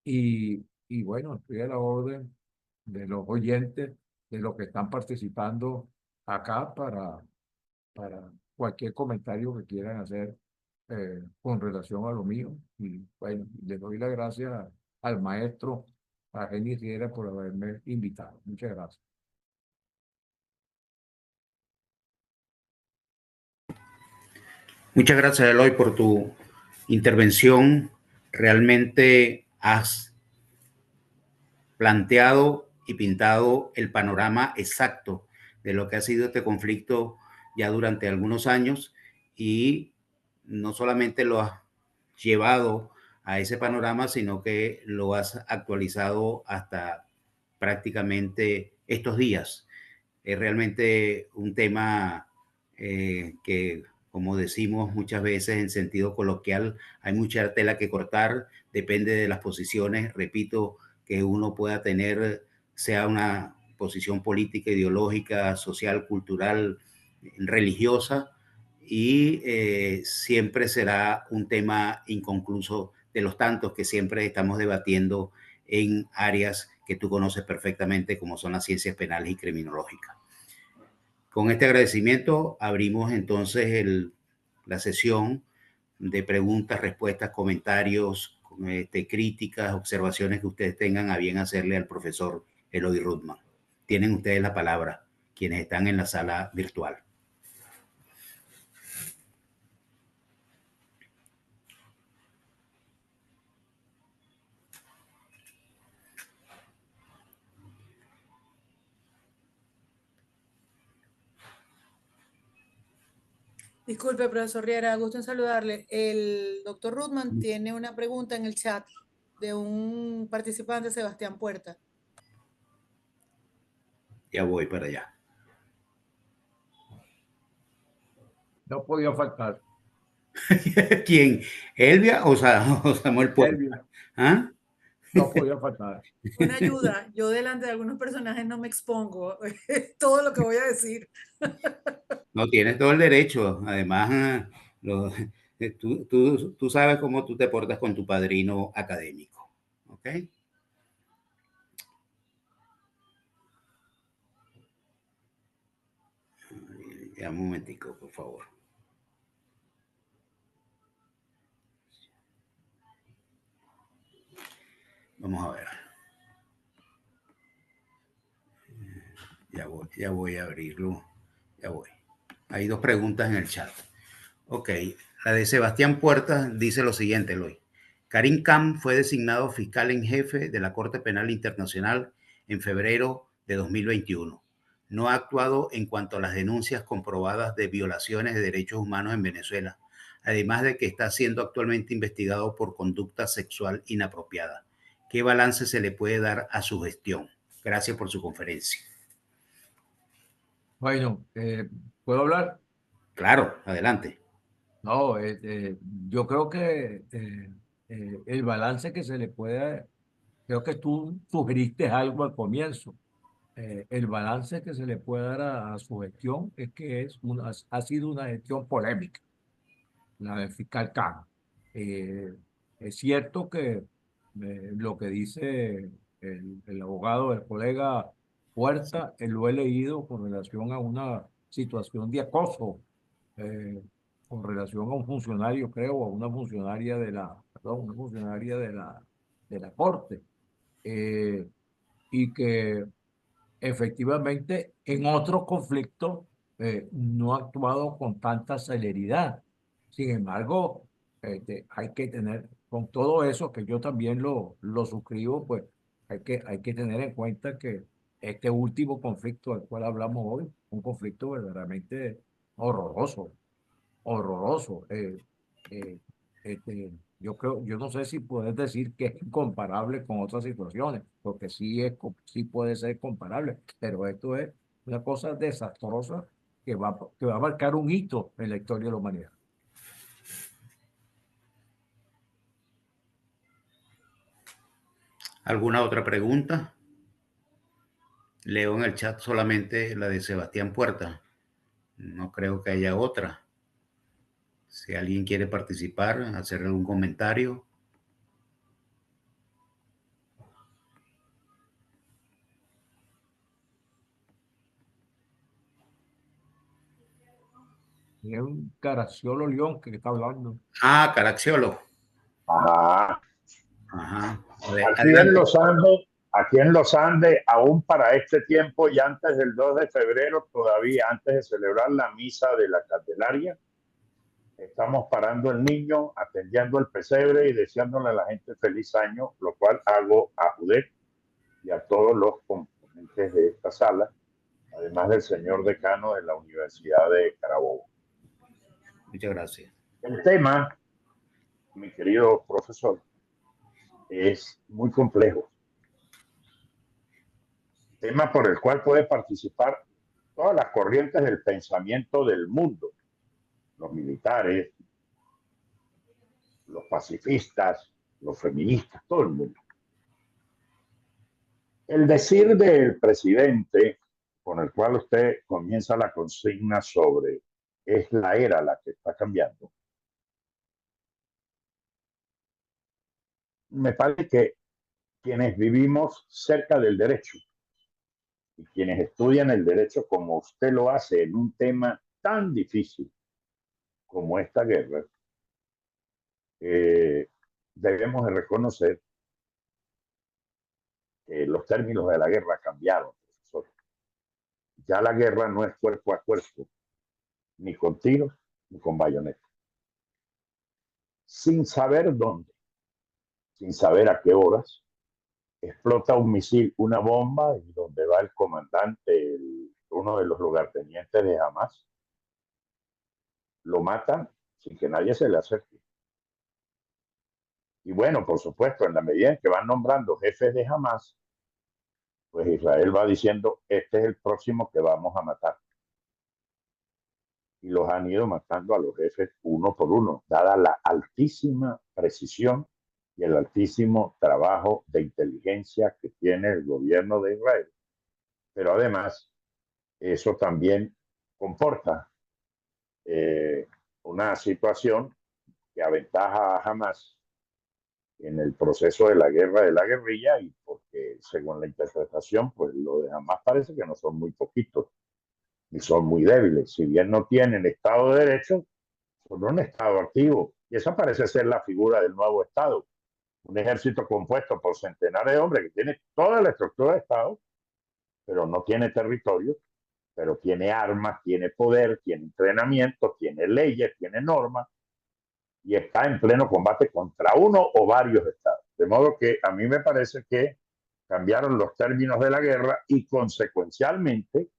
Speaker 2: y bueno, estoy a la orden de los oyentes, de los que están participando acá para cualquier comentario que quieran hacer con relación a lo mío. Y bueno, le doy las gracias al maestro, a Jenny Riera, por haberme invitado. Muchas gracias.
Speaker 1: Muchas gracias, Eloy, por tu intervención realmente has planteado y pintado el panorama exacto de lo que ha sido este conflicto ya durante algunos años, y no solamente lo has llevado a ese panorama, sino que lo has actualizado hasta prácticamente estos días. Es realmente un tema que, como decimos muchas veces en sentido coloquial, hay mucha tela que cortar, depende de las posiciones, repito, que uno pueda tener, sea una posición política, ideológica, social, cultural, religiosa, y siempre será un tema inconcluso de los tantos que siempre estamos debatiendo en áreas que tú conoces perfectamente, como son las ciencias penales y criminológicas. Con este agradecimiento abrimos entonces la sesión de preguntas, respuestas, comentarios, críticas, observaciones que ustedes tengan a bien hacerle al profesor Eloy Rudman. Tienen ustedes la palabra, quienes están en la sala virtual.
Speaker 3: Disculpe, profesor Riera, gusto en saludarle. El doctor Rudman tiene una pregunta en el chat de un participante, Sebastián Puerta.
Speaker 1: Ya voy para allá.
Speaker 2: No podía faltar.
Speaker 1: ¿Quién? ¿Elvia o Samuel Puerta?
Speaker 2: Elvia.
Speaker 1: ¿Ah?
Speaker 2: No podía faltar.
Speaker 3: Una ayuda. Yo delante de algunos personajes no me expongo. Todo lo que voy a decir.
Speaker 1: No, tienes todo el derecho. Además, tú sabes cómo tú te portas con tu padrino académico. ¿Ok? Ya un momentico, por favor. Vamos a ver. Ya voy a abrirlo. Ya voy. Hay dos preguntas en el chat. Ok, la de Sebastián Puertas dice lo siguiente, Eloy. Karim Khan fue designado fiscal en jefe de la Corte Penal Internacional en febrero de 2021. No ha actuado en cuanto a las denuncias comprobadas de violaciones de derechos humanos en Venezuela, además de que está siendo actualmente investigado por conducta sexual inapropiada. ¿Qué balance se le puede dar a su gestión? Gracias por su conferencia.
Speaker 2: Bueno, ¿puedo hablar?
Speaker 1: Claro, adelante.
Speaker 2: No, yo creo que el balance que se le puede, creo que tú sugeriste algo al comienzo. El balance que se le puede dar a su gestión es que ha sido una gestión polémica, la del fiscal Khan. Es cierto que lo que dice el abogado, el colega Puerta, lo he leído con relación a una situación de acoso, eh, con relación a un funcionario, creo, a una funcionaria perdón, una funcionaria de la corte, y que efectivamente en otros conflictos no ha actuado con tanta celeridad. Sin embargo, hay que tener, con todo eso, que yo también lo suscribo, pues hay que tener en cuenta que este último conflicto del cual hablamos hoy, un conflicto verdaderamente horroroso, horroroso. Eh, yo no sé si puedes decir que es incomparable con otras situaciones, porque sí puede ser comparable, pero esto es una cosa desastrosa que va a marcar un hito en la historia de la humanidad.
Speaker 1: ¿Alguna otra pregunta? Leo en el chat solamente la de Sebastián Puerta. No creo que haya otra. Si alguien quiere participar, hacer algún comentario.
Speaker 2: Es un Caraciolo León que está hablando.
Speaker 1: Ah, Caracciolo.
Speaker 4: Ajá.
Speaker 1: Ajá.
Speaker 4: Adelante. Aquí en Los Andes, aún para este tiempo y antes del 2 de febrero, todavía antes de celebrar la misa de la Candelaria, estamos parando el niño, atendiendo el pesebre y deseándole a la gente feliz año, lo cual hago a Judec y a todos los componentes de esta sala, además del señor decano de la Universidad de Carabobo.
Speaker 1: Muchas gracias.
Speaker 4: El tema, mi querido profesor, es muy complejo. Tema por el cual puede participar todas las corrientes del pensamiento del mundo, los militares, los pacifistas, los feministas, todo el mundo. El decir del presidente, con el cual usted comienza la consigna sobre es la era la que está cambiando, me parece que quienes vivimos cerca del derecho y quienes estudian el derecho como usted lo hace en un tema tan difícil como esta guerra, debemos de reconocer que los términos de la guerra cambiaron, profesor. Ya la guerra no es cuerpo a cuerpo, ni con tiros, ni con bayonetas. Sin saber dónde, sin saber a qué horas, explota un misil, una bomba, y donde va el comandante, uno de los lugartenientes de Hamas, lo matan sin que nadie se le acerque. Y bueno, por supuesto, en la medida en que van nombrando jefes de Hamas, pues Israel va diciendo, este es el próximo que vamos a matar. Y los han ido matando a los jefes uno por uno, dada la altísima precisión y el altísimo trabajo de inteligencia que tiene el gobierno de Israel. Pero además, eso también comporta una situación que aventaja a Hamas en el proceso de la guerra de la guerrilla, y porque según la interpretación, pues lo de Hamas parece que no son muy poquitos y son muy débiles. Si bien no tienen Estado de Derecho, son un Estado activo. Y esa parece ser la figura del nuevo Estado. Un ejército compuesto por centenares de hombres que tiene toda la estructura de Estado, pero no tiene territorio, pero tiene armas, tiene poder, tiene entrenamiento, tiene leyes, tiene normas, y está en pleno combate contra uno o varios estados. De modo que a mí me parece que cambiaron los términos de la guerra y consecuencialmente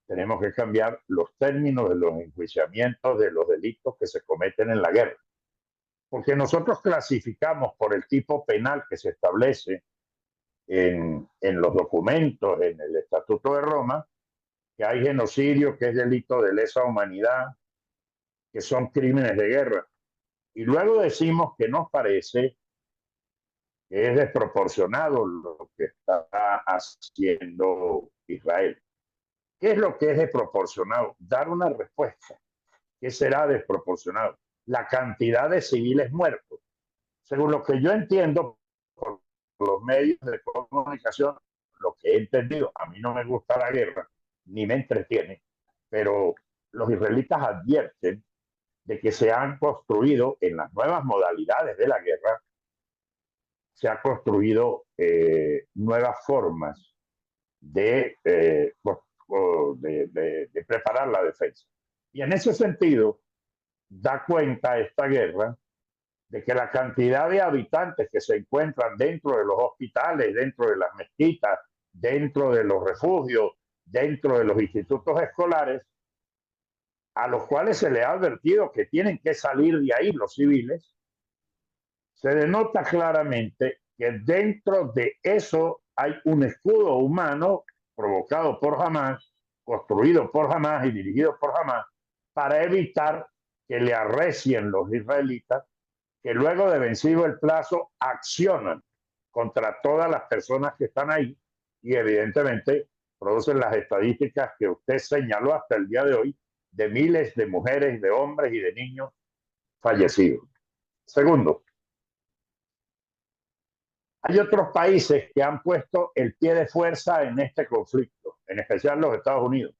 Speaker 4: tenemos que cambiar los términos de los enjuiciamientos de los delitos que se cometen en la guerra. Porque nosotros clasificamos por el tipo penal que se establece en los documentos, en el Estatuto de Roma, que hay genocidio, que es delito de lesa humanidad, que son crímenes de guerra. Y luego decimos que nos parece que es desproporcionado lo que está haciendo Israel. ¿Qué es lo que es desproporcionado? Dar una respuesta. ¿Qué será desproporcionado? La cantidad de civiles muertos. Según lo que yo entiendo por los medios de comunicación, lo que he entendido, a mí no me gusta la guerra, ni me entretiene, pero los israelitas advierten de que se han construido en las nuevas modalidades de la guerra, se han construido nuevas formas de preparar la defensa. Y en ese sentido, da cuenta esta guerra de que la cantidad de habitantes que se encuentran dentro de los hospitales, dentro de las mezquitas, dentro de los refugios, dentro de los institutos escolares, a los cuales se les ha advertido que tienen que salir de ahí los civiles, se denota claramente que dentro de eso hay un escudo humano provocado por Hamas, construido por Hamas y dirigido por Hamas, para evitar que le arrecien los israelitas, que luego de vencido el plazo accionan contra todas las personas que están ahí y evidentemente producen las estadísticas que usted señaló hasta el día de hoy, de miles de mujeres, de hombres y de niños fallecidos. Segundo, hay otros países que han puesto el pie de fuerza en este conflicto, en especial los Estados Unidos.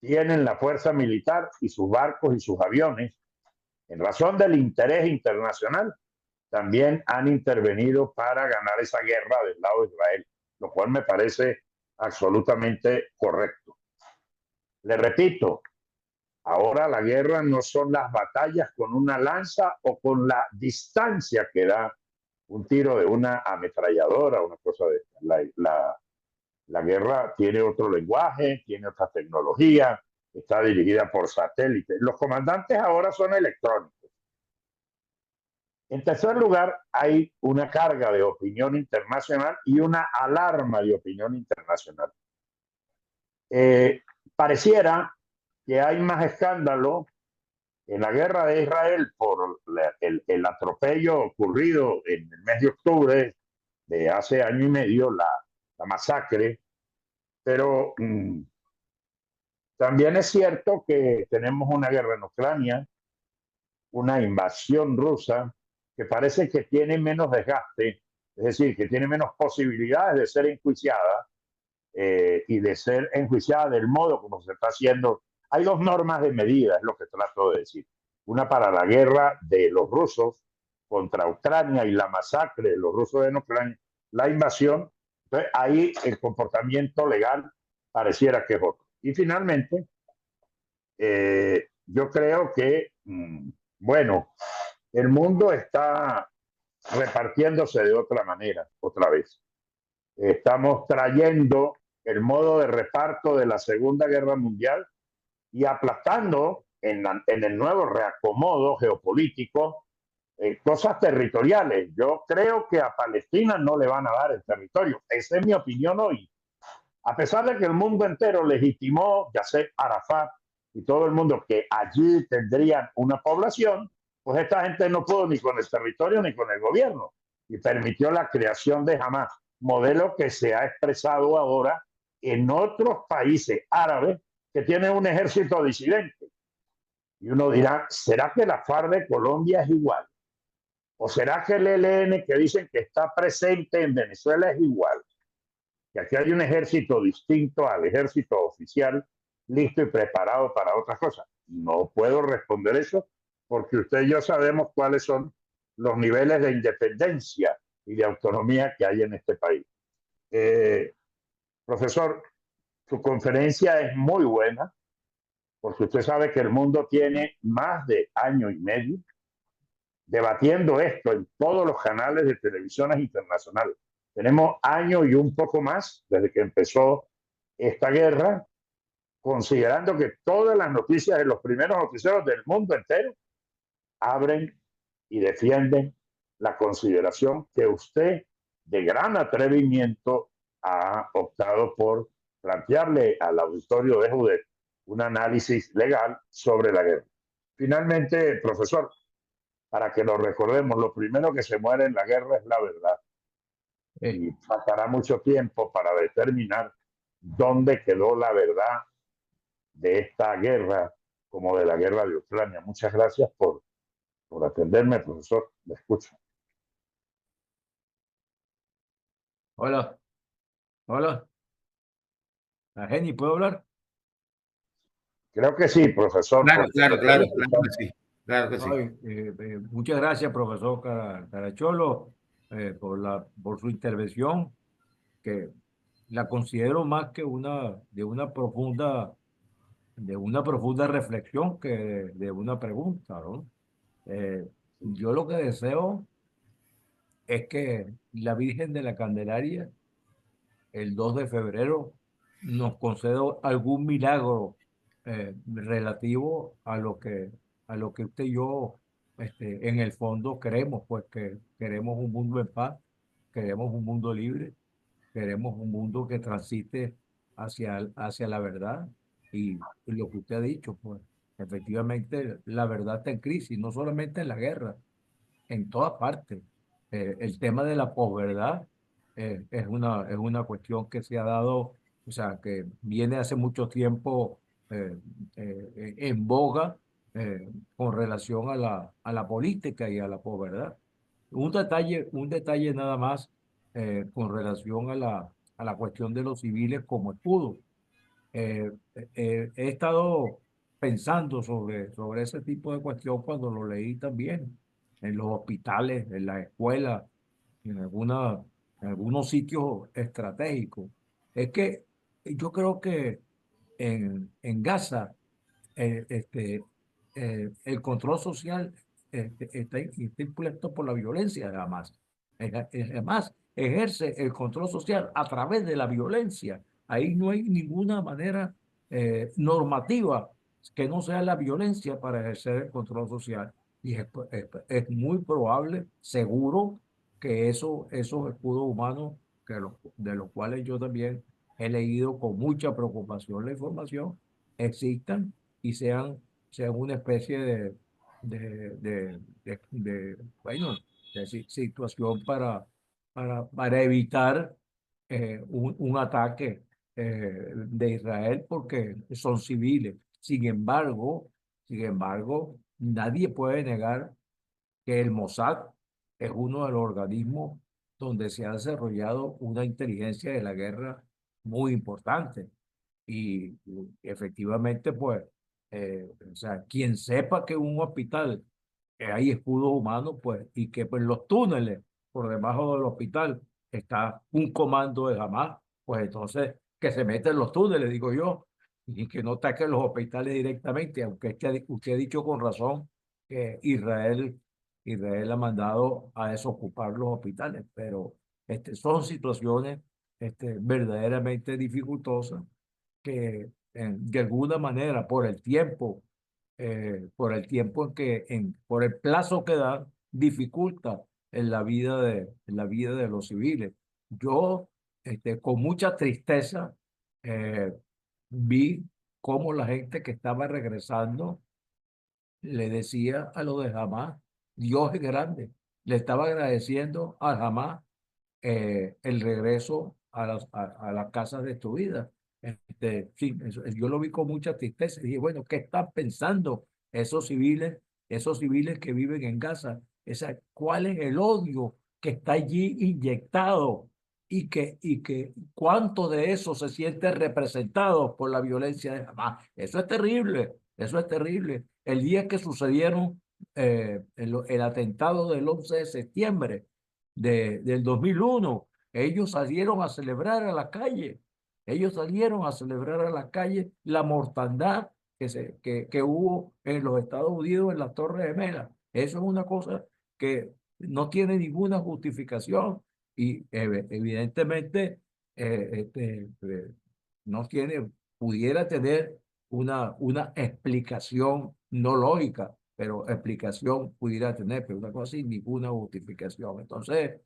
Speaker 4: Tienen la fuerza militar y sus barcos y sus aviones. En razón del interés internacional, también han intervenido para ganar esa guerra del lado de Israel, lo cual me parece absolutamente correcto. Le repito, Ahora la guerra no son las batallas con una lanza o con la distancia que da un tiro de una ametralladora, una cosa de esta. La guerra tiene otro lenguaje, tiene otra tecnología, está dirigida por satélite. Los comandantes ahora son electrónicos. En tercer lugar, hay una carga de opinión internacional y una alarma de opinión internacional. Pareciera que hay más escándalo en la guerra de Israel por el atropello ocurrido en el mes de octubre de hace año y medio, la masacre, pero también es cierto que tenemos una guerra en Ucrania, una invasión rusa que parece que tiene menos desgaste, es decir, que tiene menos posibilidades de ser enjuiciada y de ser enjuiciada del modo como se está haciendo. Hay dos normas de medida, es lo que trato de decir. Una para la guerra de los rusos contra Ucrania y la masacre de los rusos en Ucrania, la invasión. Entonces, ahí el comportamiento legal pareciera que es otro. Y finalmente, yo creo que, bueno, el mundo está repartiéndose de otra manera, otra vez. Estamos trayendo el modo de reparto de la Segunda Guerra Mundial y aplastando en el nuevo reacomodo geopolítico cosas territoriales. Yo creo que a Palestina no le van a dar el territorio. Esa es mi opinión hoy. A pesar de que el mundo entero legitimó, Yasser Arafat y todo el mundo, que allí tendrían una población, pues esta gente no pudo ni con el territorio ni con el gobierno y permitió la creación de Hamas, modelo que se ha expresado ahora en otros países árabes que tienen un ejército disidente. Y uno dirá, ¿será que la FARC de Colombia es igual? ¿O será que el ELN que dicen que está presente en Venezuela es igual? Que aquí hay un ejército distinto al ejército oficial, listo y preparado para otras cosas. No puedo responder eso porque usted y yo sabemos cuáles son los niveles de independencia y de autonomía que hay en este país. Profesor, su conferencia es muy buena porque usted sabe que el mundo tiene más de año y medio debatiendo esto en todos los canales de televisiones internacionales. Tenemos año y un poco más desde que empezó esta guerra, considerando que todas las noticias de los primeros noticieros del mundo entero abren y defienden la consideración que usted, de gran atrevimiento, ha optado por plantearle al auditorio de Judet un análisis legal sobre la guerra. Finalmente, profesor, para que lo recordemos, lo primero que se muere en la guerra es la verdad. Y pasará mucho tiempo para determinar dónde quedó la verdad de esta guerra, como de la guerra de Ucrania. Muchas gracias por atenderme, profesor. Le escucho.
Speaker 2: Hola, hola. Argeni, ¿puedo hablar?
Speaker 4: Creo que sí, profesor.
Speaker 1: Claro que sí. Claro que sí.
Speaker 2: Ay, muchas gracias, profesor Caracholo, por su intervención, que la considero más que de una profunda reflexión que de una pregunta, ¿no? Yo lo que deseo es que la Virgen de la Candelaria, el 2 de febrero, nos conceda algún milagro relativo a lo que usted y yo, en el fondo queremos, pues que queremos un mundo en paz, queremos un mundo libre, queremos un mundo que transite hacia la verdad y lo que usted ha dicho, pues efectivamente la verdad está en crisis, no solamente en la guerra, en todas partes. El tema de la posverdad es una cuestión que se ha dado, o sea, que viene hace mucho tiempo en boga con relación a la política y a la posverdad. Un detalle nada más con relación a la cuestión de los civiles como escudo. He estado pensando sobre ese tipo de cuestión cuando lo leí también en los hospitales, en las escuelas, en algunos sitios estratégicos. Es que yo creo que en Gaza el control social está impuesto por la violencia de Hamas. Hamas ejerce el control social a través de la violencia. Ahí no hay ninguna manera normativa que no sea la violencia para ejercer el control social. Y es muy probable, seguro, que esos escudos humanos, de los cuales yo también he leído con mucha preocupación la información, existan y sean una especie bueno, situación para evitar un ataque de Israel porque son civiles. Sin embargo, nadie puede negar que el Mossad es uno de los organismos donde se ha desarrollado una inteligencia de la guerra muy importante. Y efectivamente, pues, o sea, quien sepa que en un hospital hay escudos humanos, pues, y que pues, los túneles por debajo del hospital está un comando de Hamas, pues entonces que se meten en los túneles, digo yo, y que no ataquen los hospitales directamente, aunque usted ha dicho con razón que Israel ha mandado a desocupar los hospitales, pero son situaciones verdaderamente dificultosas que de alguna manera por el plazo que da, dificulta en la vida de los civiles. Yo, con mucha tristeza, eh, vi cómo la gente que estaba regresando le decía a lo de Hamas, Dios es grande. Le estaba agradeciendo a Hamas el regreso a las casas de tu vida. Sí, yo lo vi con mucha tristeza y dije, bueno, ¿qué están pensando esos civiles que viven en Gaza? ¿Cuál es el odio que está allí inyectado y que cuánto de eso se siente representado por la violencia de Hamas? Eso es terrible, eso es terrible. El día que sucedieron el atentado del 11 de septiembre, del 2001. Ellos salieron a celebrar a la calle. Ellos salieron a celebrar a la calle la mortandad que hubo en los Estados Unidos en la Torre Gemela. Eso es una cosa que no tiene ninguna justificación y evidentemente no pudiera tener una explicación no lógica, pero explicación pudiera tener, pero una cosa sin ninguna justificación. Entonces,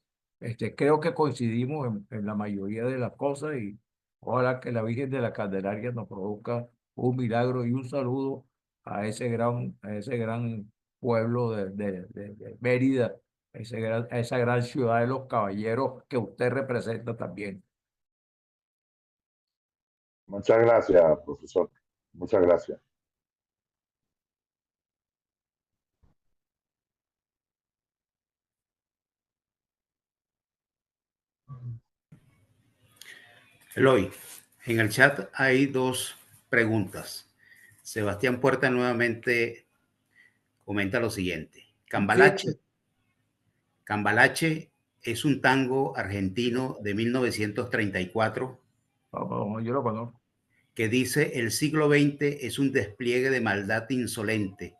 Speaker 2: creo que coincidimos en la mayoría de las cosas y ojalá que la Virgen de la Candelaria nos produzca un milagro y un saludo a ese gran pueblo de Mérida, a esa gran ciudad de los caballeros que usted representa también.
Speaker 4: Muchas gracias, profesor. Muchas gracias.
Speaker 1: Eloy, en el chat hay dos preguntas. Sebastián Puerta nuevamente comenta lo siguiente. Cambalache es un tango argentino de 1934
Speaker 2: Yo lo conozco.
Speaker 1: que dice: el siglo XX es un despliegue de maldad insolente.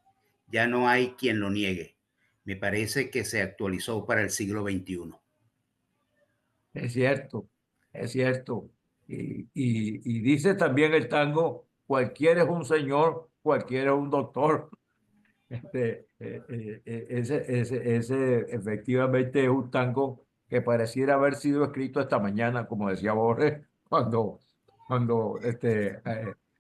Speaker 1: Ya no hay quien lo niegue. Me parece que se actualizó para el siglo XXI.
Speaker 2: Es cierto, es cierto. Y dice también el tango, cualquiera es un señor, cualquiera es un doctor. Ese efectivamente es un tango que pareciera haber sido escrito esta mañana, como decía Borges, cuando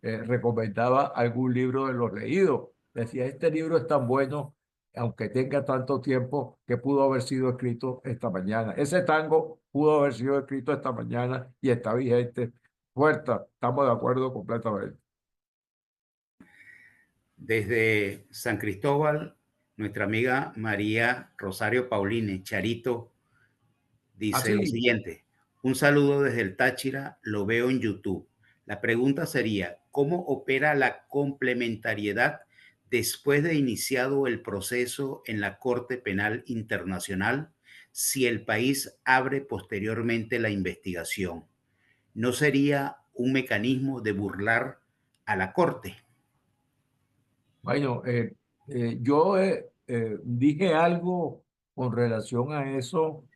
Speaker 2: recomendaba algún libro de los leídos. Decía, este libro es tan bueno, aunque tenga tanto tiempo, que pudo haber sido escrito esta mañana. Ese tango pudo haber sido escrito esta mañana y está vigente. Fuerza, estamos de acuerdo completamente.
Speaker 1: Desde San Cristóbal, nuestra amiga María Rosario Pauline Charito dice lo
Speaker 2: Así.
Speaker 1: siguiente: un saludo desde el Táchira, lo veo en YouTube. La pregunta sería, ¿cómo opera la complementariedad después de iniciado el proceso en la Corte Penal Internacional si el país abre posteriormente la investigación? ¿No sería un mecanismo de burlar a la Corte?
Speaker 2: Bueno, yo dije algo con relación a eso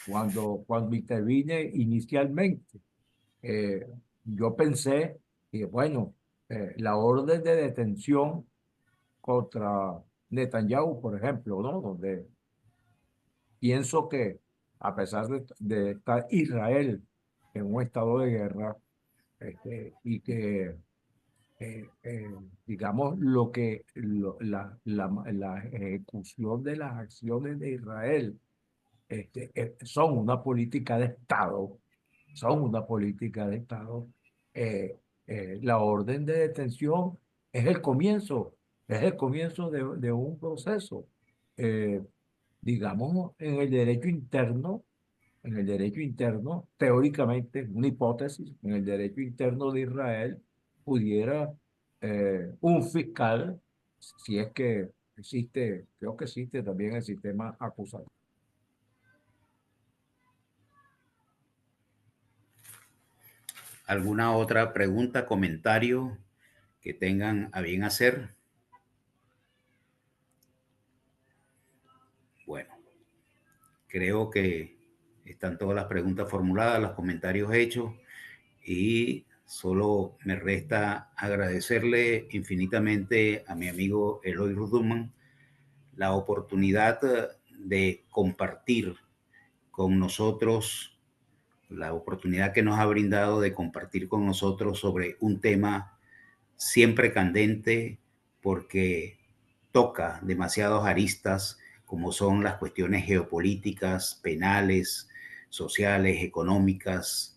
Speaker 2: cuando intervine inicialmente. Eh, yo pensé que, bueno, la orden de detención contra Netanyahu, por ejemplo, ¿no? Donde pienso que a pesar de estar Israel en un estado de guerra, y que digamos, la ejecución de las acciones de Israel son una política de Estado, son una política de Estado. La orden de detención es el comienzo de un proceso. Eh, digamos, en el derecho interno, teóricamente, una hipótesis, en el derecho interno de Israel, pudiera un fiscal, si es que existe, creo que existe también el sistema acusatorio.
Speaker 1: ¿Alguna otra pregunta, comentario que tengan a bien hacer? Bueno, creo que están todas las preguntas formuladas, los comentarios hechos y solo me resta agradecerle infinitamente a mi amigo Eloy Ruduman la oportunidad de compartir con nosotros, la oportunidad que nos ha brindado de compartir con nosotros sobre un tema siempre candente porque toca demasiados aristas como son las cuestiones geopolíticas, penales, sociales, económicas,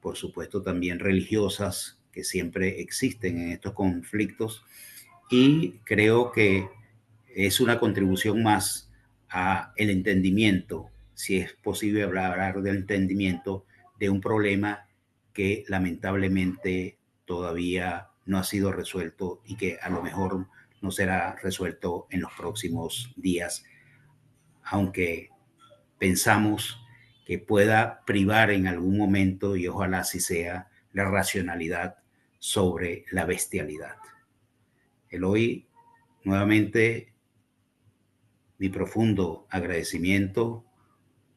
Speaker 1: por supuesto también religiosas que siempre existen en estos conflictos y creo que es una contribución más a el entendimiento, si es posible hablar del entendimiento de un problema que lamentablemente todavía no ha sido resuelto y que a lo mejor no será resuelto en los próximos días, aunque pensamos que pueda privar en algún momento, y ojalá así sea, la racionalidad sobre la bestialidad. Eloy, nuevamente mi profundo agradecimiento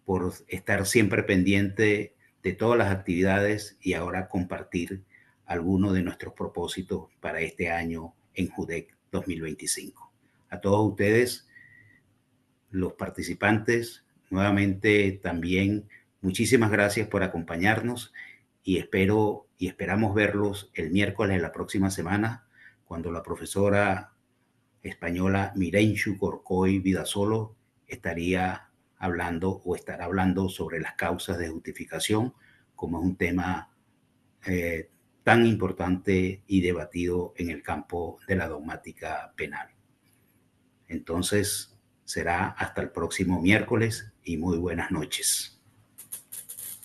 Speaker 1: por estar siempre pendiente de todas las actividades y ahora compartir algunos de nuestros propósitos para este año en JUDEC 2025. A todos ustedes, los participantes, nuevamente también muchísimas gracias por acompañarnos y esperamos verlos el miércoles de la próxima semana cuando la profesora española Mirenchu Corcoy Vidasolo estaría hablando o estará hablando sobre las causas de justificación, como es un tema tan importante y debatido en el campo de la dogmática penal. Entonces, será hasta el próximo miércoles y muy buenas noches.